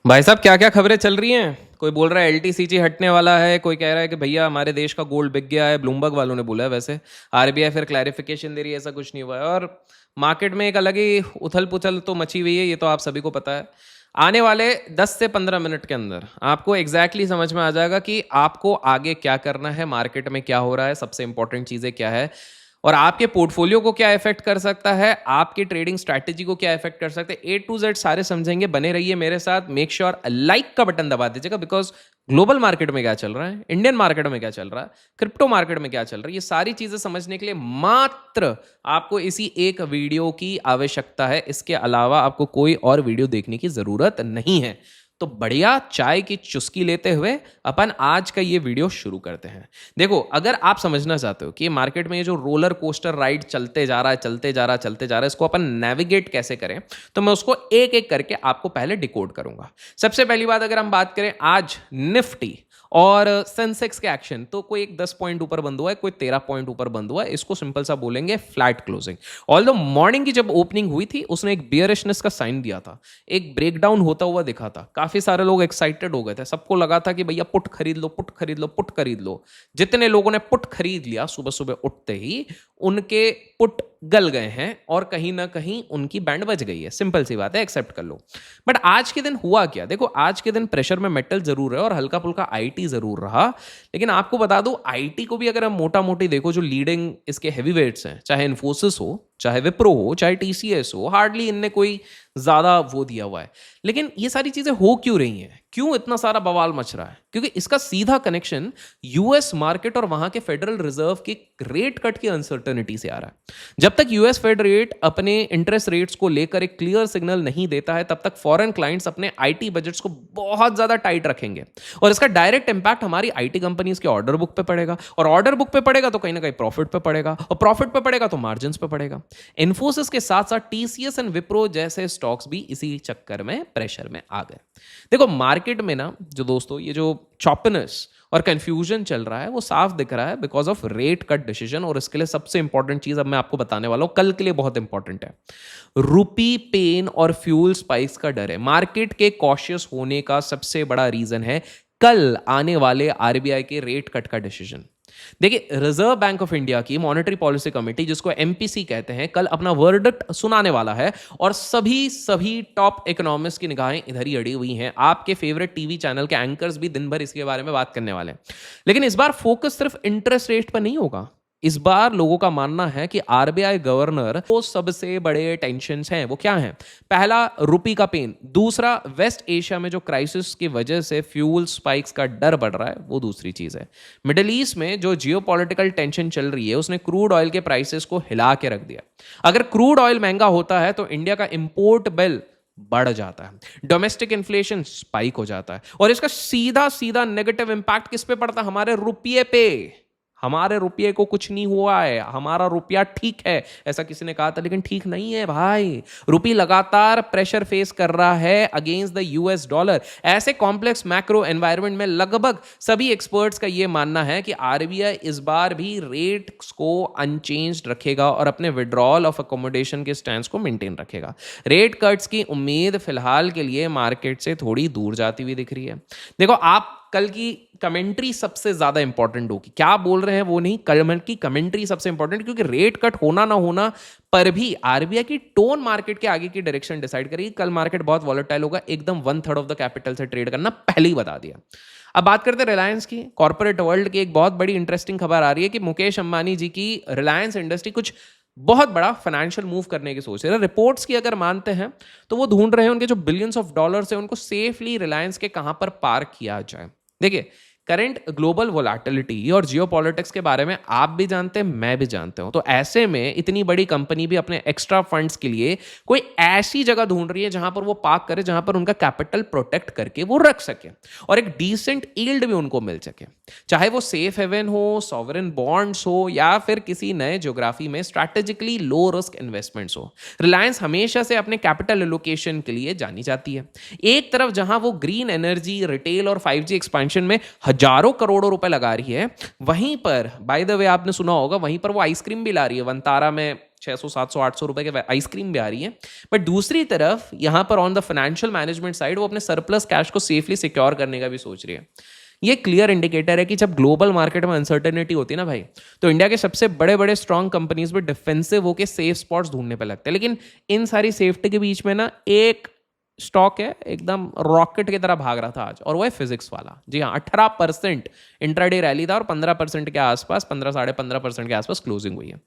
भाई साहब क्या क्या खबरें चल रही हैं। कोई बोल रहा है एलटीसीजी हटने वाला है, कोई कह रहा है कि भैया हमारे देश का गोल्ड बिक गया है, ब्लूमबर्ग वालों ने बोला है। वैसे आरबीआई फिर क्लैरिफिकेशन दे रही है, ऐसा कुछ नहीं हुआ है। और मार्केट में एक अलग ही उथल पुथल तो मची हुई है, ये तो आप सभी को पता है। आने वाले 10 से 15 मिनट के अंदर आपको एग्जैक्टली समझ में आ जाएगा कि आपको आगे क्या करना है, मार्केट में क्या हो रहा है, सबसे इंपॉर्टेंट चीज़ें क्या है और आपके पोर्टफोलियो को क्या इफेक्ट कर सकता है, आपकी ट्रेडिंग स्ट्रैटेजी को क्या इफेक्ट कर सकते हैं। A to Z सारे समझेंगे, बने रहिए मेरे साथ। मेक श्योर लाइक का बटन दबा दीजिएगा, बिकॉज ग्लोबल मार्केट में क्या चल रहा है, इंडियन मार्केट में क्या चल रहा है, क्रिप्टो मार्केट में क्या चल रहा है, ये सारी चीजें समझने के लिए मात्र आपको इसी एक वीडियो की आवश्यकता है। इसके अलावा आपको कोई और वीडियो देखने की जरूरत नहीं है। तो बढ़िया चाय की चुस्की लेते हुए अपन आज का ये वीडियो शुरू करते हैं। देखो, अगर आप समझना चाहते हो कि मार्केट में ये जो रोलर कोस्टर राइड चलते जा रहा है, चलते जा रहा है, चलते जा रहा है, इसको अपन नेविगेट कैसे करें, तो मैं उसको एक एक करके आपको पहले डिकोड करूंगा। सबसे पहली बात, अगर हम बात करें आज निफ्टी और सेंसेक्स के एक्शन, तो कोई एक 10 पॉइंट ऊपर बंद हुआ है, कोई 13 पॉइंट ऊपर बंद हुआ है। इसको सिंपल सा बोलेंगे फ्लैट क्लोजिंग। ऑल्दो मॉर्निंग की जब ओपनिंग हुई थी, उसने एक बियरिशनेस का साइन दिया था, एक ब्रेकडाउन होता हुआ दिखा था। काफी सारे लोग एक्साइटेड हो गए थे, सबको लगा था कि भैया पुट खरीद लो, पुट खरीद लो, पुट खरीद लो। जितने लोगों ने पुट खरीद लिया सुबह सुबह उठते ही, उनके पुट गल गए हैं और कहीं ना कहीं उनकी बैंड बज गई है। सिंपल सी बात है, एक्सेप्ट कर लो। बट आज के दिन हुआ क्या, देखो आज के दिन प्रेशर में मेटल जरूर है और हल्का फुल्का आईटी जरूर रहा। लेकिन आपको बता दूं, आईटी को भी अगर हम मोटा मोटी देखो, जो लीडिंग इसके हैवी वेट्स हैं, चाहे इन्फोसिस हो, चाहे विप्रो हो, चाहे टीसीएस हो, हार्डली इनने कोई ज्यादा वो दिया हुआ है। लेकिन ये सारी चीजें हो क्यों रही हैं, क्यों इतना सारा बवाल मच रहा है? क्योंकि इसका सीधा कनेक्शन यूएस मार्केट और वहां के फेडरल रिजर्व के रेट कट की अनसर्टेनिटी से आ रहा है। जब तक यूएस फेड रेट अपने इंटरेस्ट रेट्स को लेकर एक क्लियर सिग्नल नहीं देता है, तब तक फॉरेन क्लाइंट्स अपने आईटी बजट्स को बहुत ज्यादा टाइट रखेंगे और इसका डायरेक्ट इंपैक्ट हमारी आईटी कंपनीज के ऑर्डर बुक पे पड़ेगा, और ऑर्डर बुक पे पड़ेगा तो कहीं ना कहीं प्रॉफिट पे पड़ेगा, और प्रॉफिट पे पड़ेगा तो मार्जिन पे पड़ेगा। इन्फोसिस के साथ साथ टीसीएस एंड विप्रो जैसे स्टॉक्स भी इसी चक्कर में प्रेशर में आ गए। देखो मार्केट में ना, जो दोस्तों ये जो चॉपनेस और कंफ्यूजन चल रहा है, वो साफ दिख रहा है because of rate cut decision. और इसके लिए सबसे इंपॉर्टेंट चीज अब मैं आपको बताने वाला हूं, कल के लिए बहुत इंपॉर्टेंट है। रूपी पेन और फ्यूल स्पाइक्स का डर है। मार्केट के कॉशियस होने का सबसे बड़ा रीजन है कल आने वाले आरबीआई के रेट कट का डिसीजन। देखिए, रिजर्व बैंक ऑफ इंडिया की मॉनेटरी पॉलिसी कमेटी, जिसको एमपीसी कहते हैं, कल अपना वर्डिक्ट सुनाने वाला है और सभी सभी टॉप इकोनॉमिस्ट की निगाहें इधर ही अड़ी हुई हैं। आपके फेवरेट टीवी चैनल के एंकर्स भी दिन भर इसके बारे में बात करने वाले हैं। लेकिन इस बार फोकस सिर्फ इंटरेस्ट रेट पर नहीं होगा। इस बार लोगों का मानना है कि आरबीआई गवर्नर वो सबसे बड़े टेंशन्स हैं, वो क्या हैं? पहला, रुपी का पेन। दूसरा, वेस्ट एशिया में जो क्राइसिस की वजह से फ्यूल स्पाइक्स का डर बढ़ रहा है, वो दूसरी चीज है। मिडिल ईस्ट में जो जियोपॉलिटिकल टेंशन चल रही है, उसने क्रूड ऑयल के प्राइसेस को हिला के रख दिया। अगर क्रूड ऑयल महंगा होता है तो इंडिया का इंपोर्ट बिल बढ़ जाता है, डोमेस्टिक इन्फ्लेशन स्पाइक हो जाता है, और इसका सीधा सीधा नेगेटिव इंपैक्ट किस पे पड़ता है? हमारे रुपये पे। हमारे रुपये को कुछ नहीं हुआ है, हमारा रुपया ठीक है, ऐसा किसी ने कहा था, लेकिन ठीक नहीं है भाई। रुपये लगातार प्रेशर फेस कर रहा है अगेंस्ट द यूएस डॉलर। ऐसे कॉम्प्लेक्स मैक्रो एनवायरनमेंट में लगभग सभी एक्सपर्ट्स का यह मानना है कि आरबीआई इस बार भी रेट्स को अनचेंज्ड रखेगा और अपने विड्रॉल ऑफ अकोमोडेशन के स्टैंड को मेंटेन रखेगा। रेट कट्स की उम्मीद फिलहाल के लिए मार्केट से थोड़ी दूर जाती हुई दिख रही है। देखो, आप कल की कमेंट्री सबसे ज्यादा इंपॉर्टेंट होगी। क्या बोल रहे हैं वो नहीं, कल की कमेंट्री सबसे इंपॉर्टेंट, क्योंकि रेट कट होना ना होना पर भी आरबीआई की टोन मार्केट के आगे की डायरेक्शन डिसाइड करेगी। कल मार्केट बहुत वॉलेटाइल होगा, एकदम 1/3 ऑफ द कैपिटल से ट्रेड करना पहले ही बता दिया। अब बात करते हैं रिलायंस की। कॉर्पोरेट वर्ल्ड की एक बहुत बड़ी इंटरेस्टिंग खबर आ रही है कि मुकेश अंबानी जी की रिलायंस इंडस्ट्री कुछ बहुत बड़ा फाइनेंशियल मूव करने की सोच रहे हैं। रिपोर्ट्स की अगर मानते हैं तो वो ढूंढ रहे हैं उनके जो बिलियंस ऑफ डॉलर्स हैं, उनको सेफली रिलायंस के कहां पर पार्क किया जाए। देखिए, करंट ग्लोबल वोलेटिलिटी और जियोपॉलिटिक्स के बारे में आप भी जानते हैं, मैं भी जानता हूं। तो ऐसे में इतनी बड़ी कंपनी भी अपने एक्स्ट्रा फंड्स के लिए कोई ऐसी जगह ढूंढ रही है जहां पर वो पार्क करे, जहां पर उनका कैपिटल प्रोटेक्ट करके वो रख सके और एक डिसेंट यील्ड भी उनको मिल सके। चाहे वो सेफ हेवन हो, सॉवरेन बॉन्ड्स हो, या फिर किसी नए ज्योग्राफी में स्ट्रैटेजिकली लो रिस्क इन्वेस्टमेंट्स हो, रिलायंस हमेशा से अपने कैपिटल एलोकेशन के लिए जानी जाती है। एक तरफ जहां वो ग्रीन एनर्जी, रिटेल और 5G एक्सपेंशन में हजारों करोड़ों रुपए लगा रही है, वहीं पर बाय द वे आपने सुना होगा, वहीं पर वो आइसक्रीम भी ला रही है। वंतारा में ₹600, ₹700, ₹800 के आइसक्रीम भी आ रही है। बट दूसरी तरफ यहाँ पर on the financial management side वो अपने सरप्लस कैश को सेफली सिक्योर करने का भी सोच रही है। ये क्लियर इंडिकेटर है कि जब ग्लोबल मार्केट में अनसर्टेनिटी होती है ना भाई, तो इंडिया के सबसे बड़े बड़े स्ट्रॉन्ग कंपनीज भी डिफेंसिव होकर सेफ स्पॉट्स ढूंढने पे लगते हैं। लेकिन इन सारी सेफ्टी के बीच में ना एक स्टॉक है एकदम रॉकेट की तरह भाग रहा था आज, और वो है फिजिक्स वाला। जी हाँ, 18% इंट्राडे रैली था और 15% के आसपास, 15 साढ़े 15% के आसपास क्लोजिंग हुई है।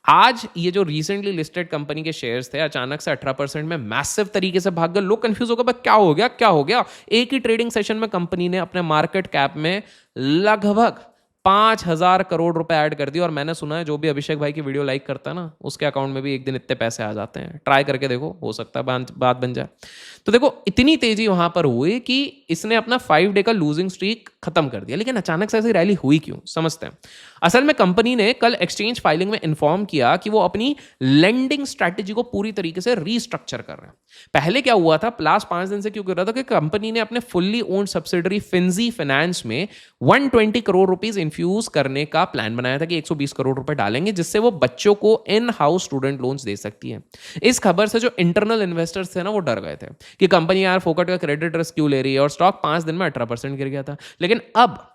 आज ये जो रिसेंटली लिस्टेड कंपनी के शेयर्स थे अचानक से 18% में मैसिव तरीके से भाग गए। लोग कंफ्यूज हो गए, क्या हो गया क्या हो गया। एक ही ट्रेडिंग सेशन में कंपनी ने अपने मार्केट कैप में लगभग 5,000 करोड़ रुपए ऐड कर दिए। और मैंने सुना है जो भी अभिषेक भाई की वीडियो लाइक करता है ना, उसके अकाउंट में भी एक दिन इतने पैसे आ जाते हैं। ट्राई करके देखो, हो सकता है बात बन जाए। तो देखो इतनी तेजी वहां पर हुई कि इसने अपना 5 डे का लूजिंग स्ट्रीक खत्म कर दिया। लेकिन अचानक से ऐसी रैली हुई क्यों, समझते हैं। असल में कंपनी ने कल एक्सचेंज फाइलिंग में इन्फॉर्म किया कि वो अपनी लेंडिंग स्ट्रैटेजी को पूरी तरीके से रीस्ट्रक्चर कर रहे हैं। पहले क्या हुआ था, लास्ट 5 दिन से क्यों कर रहा था कि कंपनी ने अपने फुल्ली ओन्ड सब्सिडरी फिंजी फाइनेंस में 120 करोड़ रुपीस इन्फ्यूज करने का प्लान बनाया था कि 120 करोड़ रुपए डालेंगे, जिससे वो बच्चों को इन हाउस स्टूडेंट लोन्स दे सकती है। इस खबर से जो इंटरनल इन्वेस्टर्स थे ना, वो डर गए थे कि कंपनी यार फोकट का क्रेडिट रिस्क क्यों ले रही है, और स्टॉक 5 दिन में 18% गिर गया था। लेकिन अब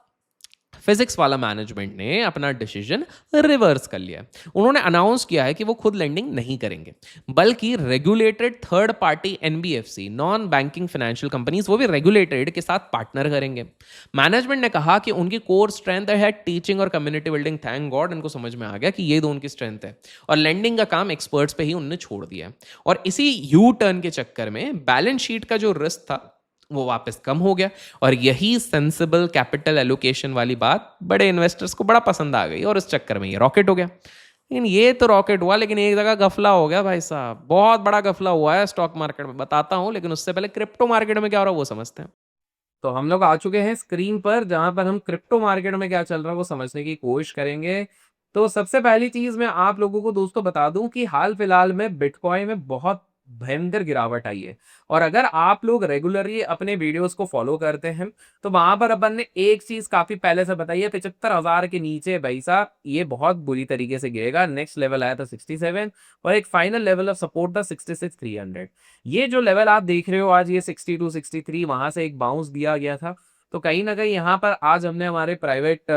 फिजिक्स वाला मैनेजमेंट ने अपना डिसीजन रिवर्स कर लिया। उन्होंने अनाउंस किया है कि वो खुद लेंडिंग नहीं करेंगे, बल्कि regulated third party NBFC, non banking financial companies, वो भी रेगुलेटेड के साथ पार्टनर करेंगे। मैनेजमेंट ने कहा कि उनकी कोर स्ट्रेंथ है टीचिंग और कम्युनिटी बिल्डिंग। थैंक गॉड इनको समझ में आ गया कि ये दो उनकी स्ट्रेंथ है, और लेंडिंग का काम एक्सपर्ट्स पे ही उन्होंने छोड़ दिया। और इसी यू टर्न के चक्कर में बैलेंस शीट का जो रिस्क था वो वापस कम हो गया। और यही सेंसिबल कैपिटल एलोकेशन वाली बात बड़े इन्वेस्टर्स को बड़ा पसंद आ गई, और इस चक्कर में ये रॉकेट हो गया। लेकिन ये तो रॉकेट हुआ, लेकिन एक जगह गफला हो गया भाई साहब, बहुत बड़ा गफला हुआ है स्टॉक मार्केट में, बताता हूं। लेकिन उससे पहले क्रिप्टो मार्केट में क्या हो रहा है वो समझते हैं। तो हम लोग आ चुके हैं स्क्रीन पर, जहां पर हम क्रिप्टो मार्केट में क्या चल रहा है वो समझने की कोशिश करेंगे। तो सबसे पहली चीज मैं आप लोगों को दोस्तों बता दूं कि हाल फिलहाल में बिटकॉइन में बहुत भयंकर गिरावट आई है। और अगर आप लोग रेगुलरली अपने वीडियोस को फॉलो करते हैं तो वहां पर अपन ने एक चीज काफी पहले से बताई है, 75,000 के नीचे भाई साहब ये बहुत बुरी तरीके से गिरेगा। नेक्स्ट लेवल आया था 67, और एक फाइनल लेवल ऑफ सपोर्ट था 66,300। ये जो लेवल आप देख रहे हो आज, ये 62, 63, वहां से एक बाउंस दिया गया था। तो कहीं ना कहीं यहाँ पर आज हमने हमारे प्राइवेट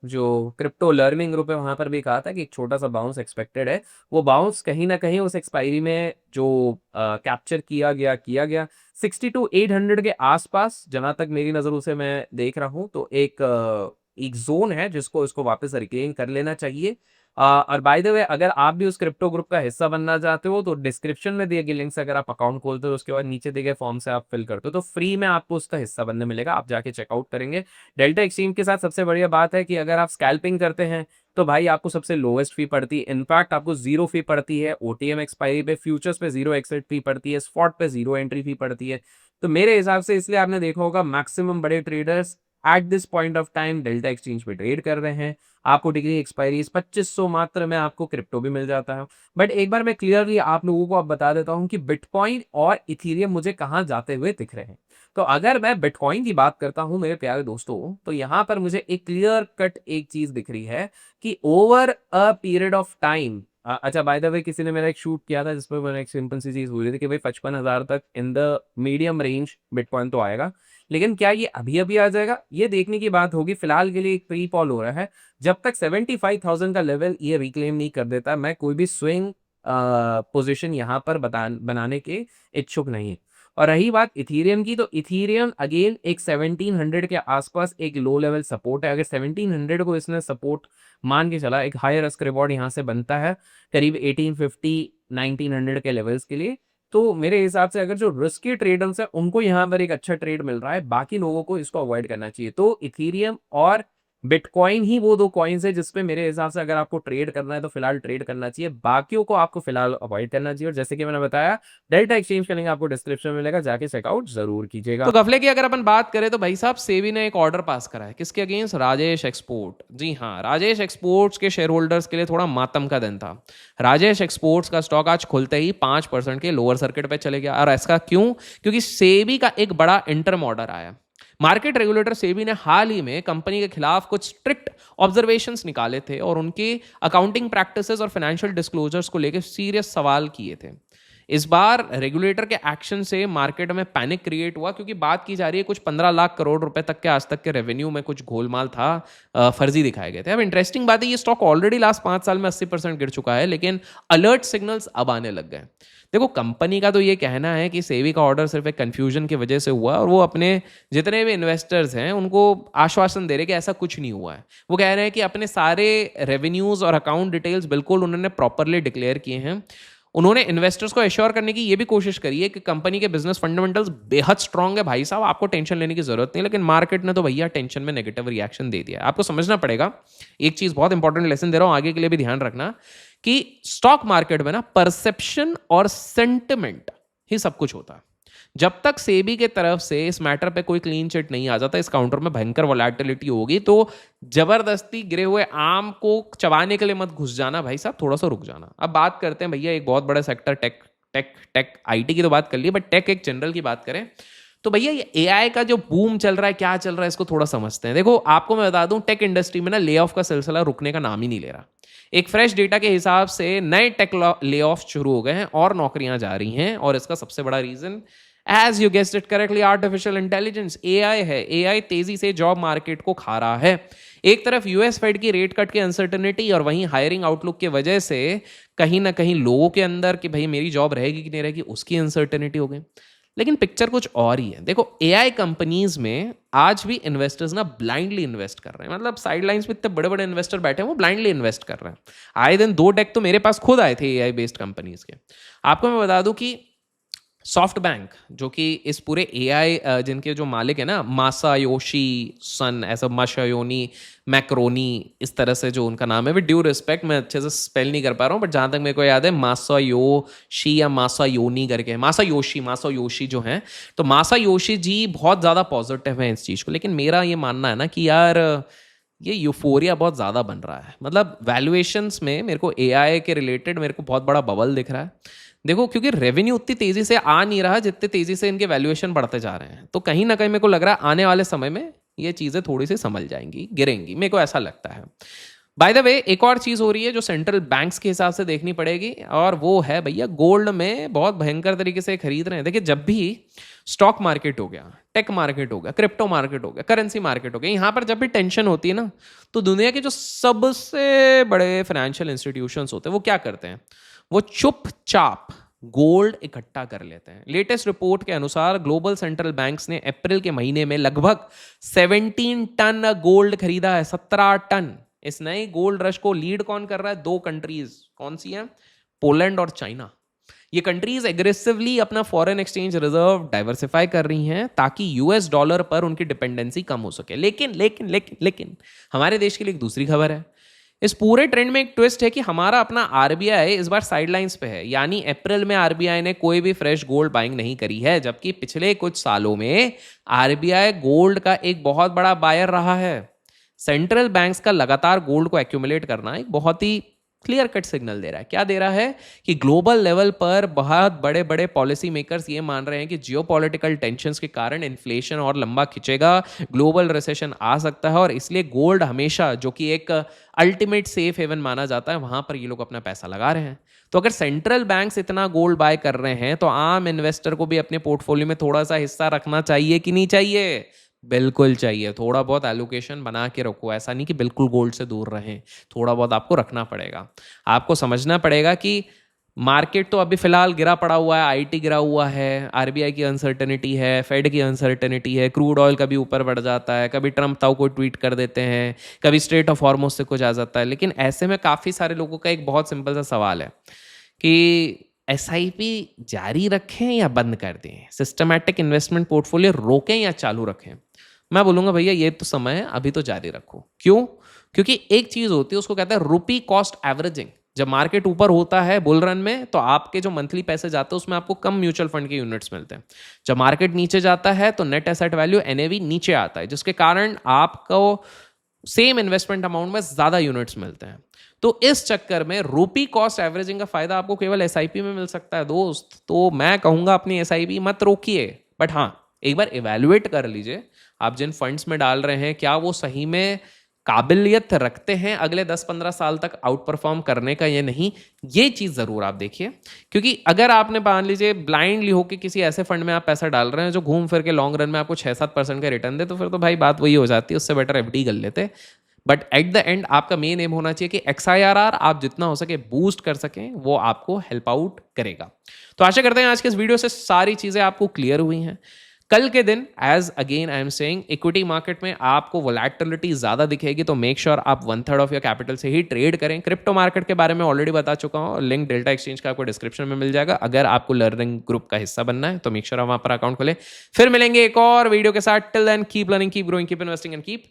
जो क्रिप्टो लर्निंग ग्रुप है वहां पर भी कहा था कि एक छोटा सा बाउंस एक्सपेक्टेड है। वो बाउंस कहीं ना कहीं उस एक्सपायरी में जो कैप्चर किया गया 62,800 के आसपास, जहां तक मेरी नजरों से मैं देख रहा हूं, तो एक जोन है जिसको इसको वापस रिक्लेम कर लेना चाहिए। और बाय द वे, अगर आप भी उस क्रिप्टो ग्रुप का हिस्सा बनना चाहते हो तो डिस्क्रिप्शन में दिए गए लिंक से अगर आप अकाउंट खोलते हो, उसके बाद नीचे दिए गए फॉर्म से आप फिल करते हो तो फ्री में आपको उसका हिस्सा बनने मिलेगा। आप जाके चेकआउट करेंगे। डेल्टा एक्सचेंज के साथ सबसे बढ़िया बात है कि अगर आप स्कैल्पिंग करते हैं तो भाई आपको सबसे लोएस्ट फी पड़ती है। इनफैक्ट आपको 0 फी पड़ती है ओटीएम एक्सपायरी पे, फ्यूचर्स पे 0 एक्सिट फी पड़ती है, स्पॉट पे 0 एंट्री फी पड़ती है। तो मेरे हिसाब से इसलिए आपने देखा होगा मैक्सिमम बड़े traders at this point of time delta exchange पे ट्रेड कर रहे हैं। आपको डिग्री एक्सपायरी 2500 मात्र में आपको क्रिप्टो भी मिल जाता है। बट एक बार मैं क्लियरली आप लोगों को अब बता देता हूं कि बिटकॉइन और इथीरियम मुझे कहां जाते हुए दिख रहे हैं। तो अगर मैं बिटकॉइन की बात करता हूं मेरे प्यारे दोस्तों, तो यहां पर मुझे एक क्लियर कट एक चीज दिख रही है कि over a period of time, अच्छा बाय द वे किसी ने मेरा एक शूट किया था जिसमें मैंने एक सिंपल सी चीज बोल रही थी कि भाई 55,000 तक in the medium range bitcoin तो आएगा। लेकिन क्या ये अभी अभी आ जाएगा, ये देखने की बात होगी। फिलहाल के लिए एक प्री पॉल हो रहा है। जब तक 75,000 का लेवल ये रिक्लेम नहीं कर देता, मैं कोई भी स्विंग पोजीशन यहाँ पर बनाने के इच्छुक नहीं है। और रही बात इथीरियम की, तो इथीरियम अगेन एक 1700 के आसपास एक लो लेवल सपोर्ट है। अगर 1700 को इसने सपोर्ट मान के चला, एक हाई रिस्क रिवॉर्ड यहाँ से बनता है करीब 1850 1900 के लेवल्स के लिए। तो मेरे हिसाब से अगर जो रिस्की ट्रेडर्स है उनको यहाँ पर एक अच्छा ट्रेड मिल रहा है, बाकी लोगों को इसको अवॉइड करना चाहिए। तो इथीरियम और बिटकॉइन ही वो दो कॉइन्स है जिसपे मेरे हिसाब से अगर आपको ट्रेड करना है तो फिलहाल ट्रेड करना चाहिए, बाकियों को आपको फिलहाल अवॉइड करना चाहिए। और जैसे कि मैंने बताया, डेल्टा एक्सचेंज का लिंक आपको डिस्क्रिप्शन में मिलेगा, जाके चेकआउट जरूर कीजिएगा। तो गफले की अगर अपन बात करें तो भाई साहब सेबी ने एक ऑर्डर पास करा है, किसके अगेंस्ट? राजेश एक्सपोर्ट। जी हाँ, राजेश एक्सपोर्ट्स के शेयर होल्डर्स के लिए थोड़ा मातम का दिन था। राजेश एक्सपोर्ट्स का स्टॉक आज खुलते ही 5% के लोअर सर्किट पे चले गया। और ऐसा क्यों? क्योंकि सेबी का एक बड़ा इंटरम ऑर्डर आया। मार्केट रेगुलेटर सेबी ने हाल ही में कंपनी के खिलाफ कुछ स्ट्रिक्ट ऑब्जर्वेशंस निकाले थे और उनके अकाउंटिंग प्रैक्टिसेस और फाइनेंशियल डिस्क्लोजर्स को लेकर सीरियस सवाल किए थे। इस बार रेगुलेटर के एक्शन से मार्केट में पैनिक क्रिएट हुआ, क्योंकि बात की जा रही है कुछ 15 लाख करोड़ रुपए तक के आज तक के रेवेन्यू में कुछ गोलमाल था, फर्जी दिखाए गए थे। अब इंटरेस्टिंग बात है, ये स्टॉक ऑलरेडी लास्ट 5 साल में 80% गिर चुका है, लेकिन अलर्ट सिग्नल्स अब आने लग गए। देखो, कंपनी का तो ये कहना है कि सेबी का ऑर्डर सिर्फ एक कंफ्यूजन की वजह से हुआ और वो अपने जितने भी इन्वेस्टर्स हैं उनको आश्वासन दे रहे कि ऐसा कुछ नहीं हुआ है। वो कह रहे हैं कि अपने सारे रेवेन्यूज और अकाउंट डिटेल्स बिल्कुल उन्होंने प्रॉपरली डिक्लेयर किए हैं। उन्होंने इन्वेस्टर्स को एश्योर करने की ये भी कोशिश करी है कि कंपनी के बिजनेस फंडामेंटल्स बेहद स्ट्रांग है भाई साहब, आपको टेंशन लेने की जरूरत नहीं। लेकिन मार्केट ने तो भैया टेंशन में नेगेटिव रिएक्शन दे दिया। आपको समझना पड़ेगा, एक चीज बहुत इंपॉर्टेंट लेसन दे रहा हूं, आगे के लिए भी ध्यान रखना कि स्टॉक मार्केट में ना परसेप्शन और सेंटिमेंट ही सब कुछ होता है। जब तक सेबी के तरफ से इस मैटर पे कोई क्लीन चिट नहीं आ जाता, इस काउंटर में भयंकर वोलेटिलिटी होगी, तो जबरदस्ती गिरे हुए आम को चबाने के लिए मत घुस जाना भाई साहब, थोड़ा सा रुक जाना। अब बात करते हैं भैया एक बहुत बड़ा sector tech tech tech IT की तो बात कर ली, बट टेक एक जनरल की बात करें तो भैया ये एआई का जो बूम चल रहा है, क्या चल रहा है, इसको थोड़ा समझते हैं। देखो, आपको मैं बता दूं, टेक इंडस्ट्री में ना ले ऑफ का सिलसिला रुकने का नाम ही नहीं ले रहा। एक फ्रेश डेटा के हिसाब से नए टेक ले ऑफ शुरू हो गए हैं और नौकरियां जा रही हैं, और इसका सबसे बड़ा reason, as you guessed it correctly, artificial intelligence, AI है। एआई तेजी से जॉब मार्केट को खा रहा है। एक तरफ यूएस फेड की रेट कट की अनसर्टेनिटी और वहीं हायरिंग आउटलुक की वजह से कहीं ना कहीं लोगों के अंदर कि भाई मेरी जॉब रहेगी कि नहीं रहेगी, उसकी अनसर्टेनिटी हो गई। लेकिन पिक्चर कुछ और ही है। देखो, एआई कंपनीज में आज भी इन्वेस्टर्स ना ब्लाइंडली इन्वेस्ट कर रहे हैं। मतलब साइड लाइंस में इतने बड़े बड़े इन्वेस्टर बैठे हैं, वो ब्लाइंडली इन्वेस्ट कर रहे हैं। आए दिन 2 डेक तो मेरे पास खुद आए थे एआई बेस्ड कंपनीज के। आपको मैं बता दूं कि सॉफ्ट बैंक, जो कि इस पूरे एआई जिनके जो मालिक है ना, मासायोशी सन, ऐसा माशायोनी मैक्रोनी, इस तरह से जो उनका नाम है, विद ड्यू रिस्पेक्ट मैं अच्छे से स्पेल नहीं कर पा रहा हूँ, बट जहाँ तक मेरे को याद है मासायोशी या मासायोनी करके, मासायोशी जो हैं, तो मासायोशी जी बहुत ज़्यादा पॉजिटिव है इस चीज़ को। लेकिन मेरा ये मानना है ना कि यार ये यूफोरिया बहुत ज़्यादा बन रहा है। मतलब वैल्यूएशंस में मेरे को एआई के रिलेटेड मेरे को बहुत बड़ा बबल दिख रहा है। देखो, क्योंकि रेवेन्यू उतनी तेजी से आ नहीं रहा जितनी तेजी से इनके वैल्यूएशन बढ़ते जा रहे हैं, तो कहीं ना कहीं मेरे को लग रहा है आने वाले समय में ये चीज़ें थोड़ी सी संभल जाएंगी, गिरेंगी, मेरे को ऐसा लगता है। बाय द वे, एक और चीज़ हो रही है जो सेंट्रल बैंक्स के हिसाब से देखनी पड़ेगी, और वो है भैया गोल्ड में बहुत भयंकर तरीके से खरीद रहे हैं। देखिए, जब भी स्टॉक मार्केट हो गया, टेक मार्केट हो गया, क्रिप्टो मार्केट हो गया, करेंसी मार्केट हो गया, यहाँ पर जब भी टेंशन होती है ना, तो दुनिया के जो सबसे बड़े फाइनेंशियल इंस्टीट्यूशंस होते हैं वो क्या करते हैं, वो चुपचाप गोल्ड इकट्ठा कर लेते हैं। लेटेस्ट रिपोर्ट के अनुसार ग्लोबल सेंट्रल बैंक्स ने अप्रैल के महीने में लगभग 17 टन गोल्ड खरीदा है। 17 टन। इस नए गोल्ड रश को लीड कौन कर रहा है? 2 कंट्रीज। कौन सी हैं? पोलैंड और चाइना। ये कंट्रीज एग्रेसिवली अपना फॉरेन एक्सचेंज रिजर्व डाइवर्सिफाई कर रही हैं ताकि यूएस डॉलर पर उनकी डिपेंडेंसी कम हो सके। लेकिन लेकिन लेकिन लेकिन हमारे देश के लिए एक दूसरी खबर है। इस पूरे ट्रेंड में एक ट्विस्ट है कि हमारा अपना आरबीआई इस बार साइडलाइंस पे है। यानी अप्रैल में आरबीआई ने कोई भी फ्रेश गोल्ड बाइंग नहीं करी है, जबकि पिछले कुछ सालों में आरबीआई गोल्ड का एक बहुत बड़ा बायर रहा है। सेंट्रल बैंक्स का लगातार गोल्ड को एक्यूमुलेट करना एक बहुत ही क्लियर कट सिग्नल दे रहा है। क्या दे रहा है कि ग्लोबल लेवल पर बहुत बड़े बड़े पॉलिसी मेकर्स ये मान रहे हैं कि जियोपॉलिटिकल टेंशंस के कारण इन्फ्लेशन और लंबा खिंचेगा, ग्लोबल रिसेशन आ सकता है, और इसलिए गोल्ड हमेशा, जो कि एक अल्टीमेट सेफ हेवन माना जाता है, वहां पर ये लोग अपना पैसा लगा रहे हैं। तो अगर सेंट्रल बैंक्स इतना गोल्ड बाय कर रहे हैं तो आम इन्वेस्टर को भी अपने पोर्टफोलियो में थोड़ा सा हिस्सा रखना चाहिए कि नहीं चाहिए? बिल्कुल चाहिए। थोड़ा बहुत एलोकेशन बना के रखो। ऐसा नहीं कि बिल्कुल गोल्ड से दूर रहें, थोड़ा बहुत आपको रखना पड़ेगा। आपको समझना पड़ेगा कि मार्केट तो अभी फिलहाल गिरा पड़ा हुआ है, आईटी गिरा हुआ है, आरबीआई की अनसर्टेनिटी है, फेड की अनसर्टेनिटी है, क्रूड ऑयल कभी ऊपर बढ़ जाता है, कभी ट्रम्प ताऊ को ट्वीट कर देते हैं, कभी स्ट्रेट ऑफ हॉर्मुज़ से कुछ आ जाता है। लेकिन ऐसे में काफ़ी सारे लोगों का एक बहुत सिंपल सा सवाल है कि एसआईपी जारी रखें या बंद कर दें, सिस्टमैटिक इन्वेस्टमेंट पोर्टफोलियो रोकें या चालू रखें। मैं बोलूँगा भैया ये तो समय है, अभी तो जारी रखो। क्यों? क्योंकि एक चीज़ होती है, उसको कहते हैं रुपी कॉस्ट एवरेजिंग। जब मार्केट ऊपर होता है बुल रन में, तो आपके जो मंथली पैसे जाते हैं उसमें आपको कम म्यूचुअल फंड के यूनिट्स मिलते हैं। जब मार्केट नीचे जाता है तो नेट एसेट वैल्यू एनएवी नीचे आता है, जिसके कारण आपको सेम इन्वेस्टमेंट अमाउंट में ज़्यादा यूनिट्स मिलते हैं। तो इस चक्कर में रुपी कॉस्ट एवरेजिंग का फायदा आपको केवल एसआईपी में मिल सकता है दोस्त। तो मैं कहूँगा अपनी एसआईपी मत रोकिए, बट हाँ, एक बार इवैल्यूएट कर लीजिए आप जिन फंड्स में डाल रहे हैं क्या वो सही में काबिलियत रखते हैं अगले 10-15 साल तक आउट परफॉर्म करने का या नहीं, ये चीज़ ज़रूर आप देखिए। क्योंकि अगर आपने मान लीजिए ब्लाइंडली होकर किसी ऐसे फंड में आप पैसा डाल रहे हैं जो घूम फिर के लॉन्ग रन में आपको 6-7% का रिटर्न दे, तो फिर तो भाई बात वही हो जाती है, उससे बेटर एफडी कर लेते। बट एट द एंड आपका मेन एम होना चाहिए कि XIRR आप जितना हो सके बूस्ट कर सकें, वो आपको हेल्प आउट करेगा। तो आशा करते हैं आज के इस वीडियो से सारी चीज़ें आपको क्लियर हुई हैं। कल के दिन as again I am saying equity market में आपको वोलैटिलिटी ज्यादा दिखेगी, तो मेक श्योर आप 1/3 ऑफ योर कैपिटल से ही ट्रेड करें। क्रिप्टो मार्केट के बारे में ऑलरेडी बता चुका हूं, लिंक डेल्टा एक्सचेंज का आपको डिस्क्रिप्शन में मिल जाएगा। अगर आपको लर्निंग ग्रुप का हिस्सा बनना है तो मेक श्योर आप वहां पर अकाउंट खोलें। फिर मिलेंगे एक और वीडियो के साथ। Till then keep learning, keep growing, keep investing and keep